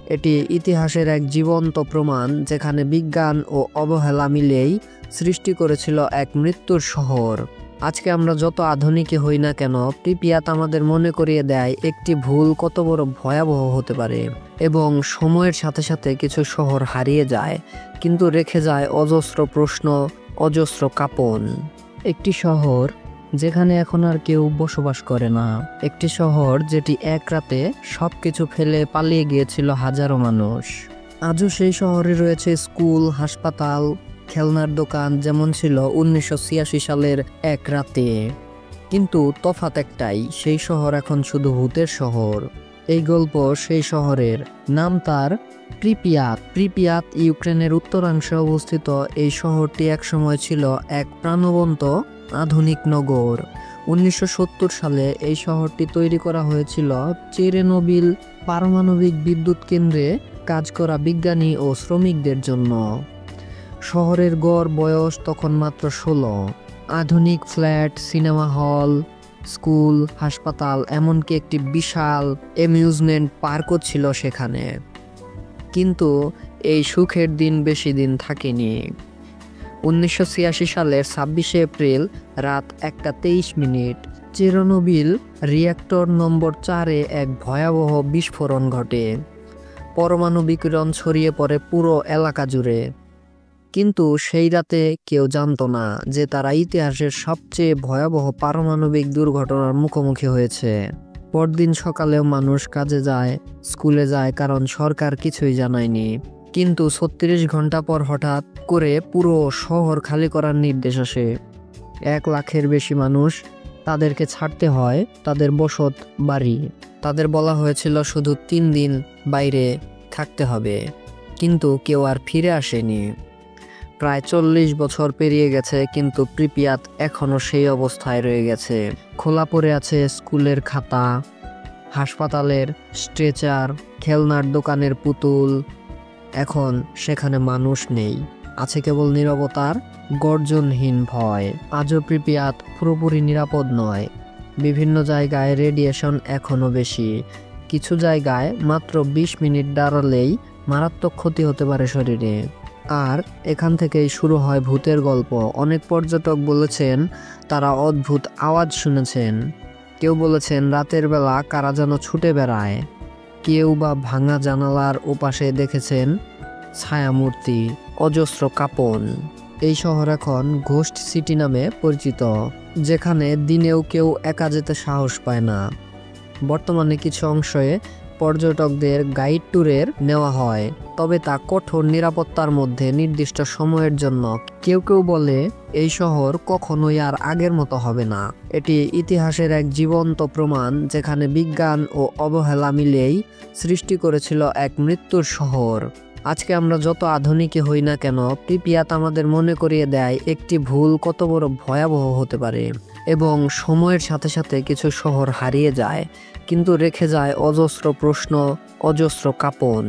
এটি ইতিহাসের এক জীবন্ত প্রমাণ, যেখানে বিজ্ঞান ও অবহেলা মিলেই সৃষ্টি করেছিল এক মৃত্যুর শহর। আজকে আমরা যত আধুনিক হই না কেন, প্রিপিয়াত আমাদের মনে করিয়ে দেয় একটি ভুল কত বড় ভয়াবহ হতে পারে। এবং সময়ের সাথে সাথে কিছু শহর হারিয়ে যায়, কিন্তু রেখে যায় অজস্র প্রশ্ন, অজস্র কাঁপন। একটি শহর যেখানে এখন আর কেউ বসবাস করে না। একটি শহর যেটি এক রাতে সবকিছু ফেলে পালিয়ে গিয়েছিল হাজারো মানুষ। আজও সেই শহরে রয়েছে স্কুল, হাসপাতাল, খেলনার দোকান, যেমন ছিল 1986 সালের এক রাতে। কিন্তু তফাৎ একটাই, সেই শহর এখন শুধু ভূতের শহর। এই গল্প সেই শহরের, নাম তার প্রিপিয়াত। ইউক্রেনের উত্তরাংশে অবস্থিত এই শহরটি একসময় ছিল এক প্রাণবন্ত আধুনিক নগর। 1970 সালে এই শহরটি তৈরি করা হয়েছিল চেরনোবিল পারমাণবিক বিদ্যুৎ কেন্দ্রে কাজ করা বিজ্ঞানী ও শ্রমিকদের জন্য। শহরের গড় বয়স তখন মাত্র 16। আধুনিক ফ্ল্যাট, সিনেমা হল, স্কুল, হাসপাতাল, এমনকি একটি বিশাল অ্যামিউজমেন্ট পার্কও ছিল সেখানে। কিন্তু এই সুখের দিন বেশি দিন থাকেনি। 1986 সালের 26 এপ্রিল রাত 1:23 চেরনোবিল রিঅ্যাক্টর নম্বর 4-এ এক ভয়াবহ বিস্ফোরণ ঘটে। পরমাণু বিকিরণ ছড়িয়ে পড়ে পুরো এলাকা জুড়ে। কিন্তু সেই রাতে কেউ জানতো না যে তারা ইতিহাসের সবচেয়ে ভয়াবহ পারমাণবিক দুর্ঘটনার মুখোমুখি হয়েছে। পরদিন সকালেও মানুষ কাজে যায়, স্কুলে যায়, কারণ সরকার কিছুই জানায়নি। কিন্তু 36 ঘন্টা পর হঠাৎ করে পুরো শহর খালি করার নির্দেশ আসে। 1 লাখের বেশি মানুষ, তাদেরকে ছাড়তে হয় তাদের বসত বাড়ি। তাদের বলা হয়েছিল শুধু 3 দিন বাইরে থাকতে হবে, কিন্তু কেউ আর ফিরে আসেনি। প্রায় 40 বছর পেরিয়ে গেছে, কিন্তু প্রিপিয়াত এখনো সেই অবস্থায় রয়ে গেছে। খোলা পড়ে আছে স্কুলের খাতা, হাসপাতালের স্ট্রেচার, খেলনার দোকানের পুতুল। এখন সেখানে মানুষ নেই, আছে কেবল নীরবতার গর্জনহীন ভয়। আজও প্রিপিয়াত পুরোপুরি নিরাপদ নয়। বিভিন্ন জায়গায় রেডিয়েশন এখনো বেশি। কিছু জায়গায় মাত্র 20 মিনিট দাঁড়ালেই মারাত্মক ক্ষতি হতে পারে শরীরে। আর এখান থেকেই শুরু হয় ভূতের গল্প। অনেক পর্যটক বলেছেন তারা অদ্ভুত আওয়াজ শুনেছেন। কেউ বলেছেন রাতের বেলা কারা যেন ছুটে বেড়ায়। কেউ বা ভাঙা জানালার ওপাশে দেখেছেন ছায়ামূর্তি, অজস্র কাঁপন। এই শহর এখন ঘোস্ট সিটি নামে পরিচিত, যেখানে দিনেও কেউ একা যেতে সাহস পায় না। বর্তমানে কিছু অংশে পর্যটকদের গাইড ট্যুরের নেওয়া হয়, তবে তা কঠোর নিরাপত্তার মধ্যে নির্দিষ্ট সময়ের জন্য। কেউ কেউ বলে এই শহর কখনোই আর আগের মতো হবে না। এটি ইতিহাসের এক জীবন্ত প্রমাণ, যেখানে বিজ্ঞান ও অবহেলা মিলেই সৃষ্টি করেছিল এক মৃত্যুর শহর। আজকে আমরা যত আধুনিক হই না কেন, প্রিপিয়াত আমাদের মনে করিয়ে দেয় একটি ভুল কত বড় ভয়াবহ হতে পারে। এবং সময়ের সাথে সাথে কিছু শহর হারিয়ে যায়, কিন্তু রেখে যায় অজস্র প্রশ্ন, অজস্র কাঁপন।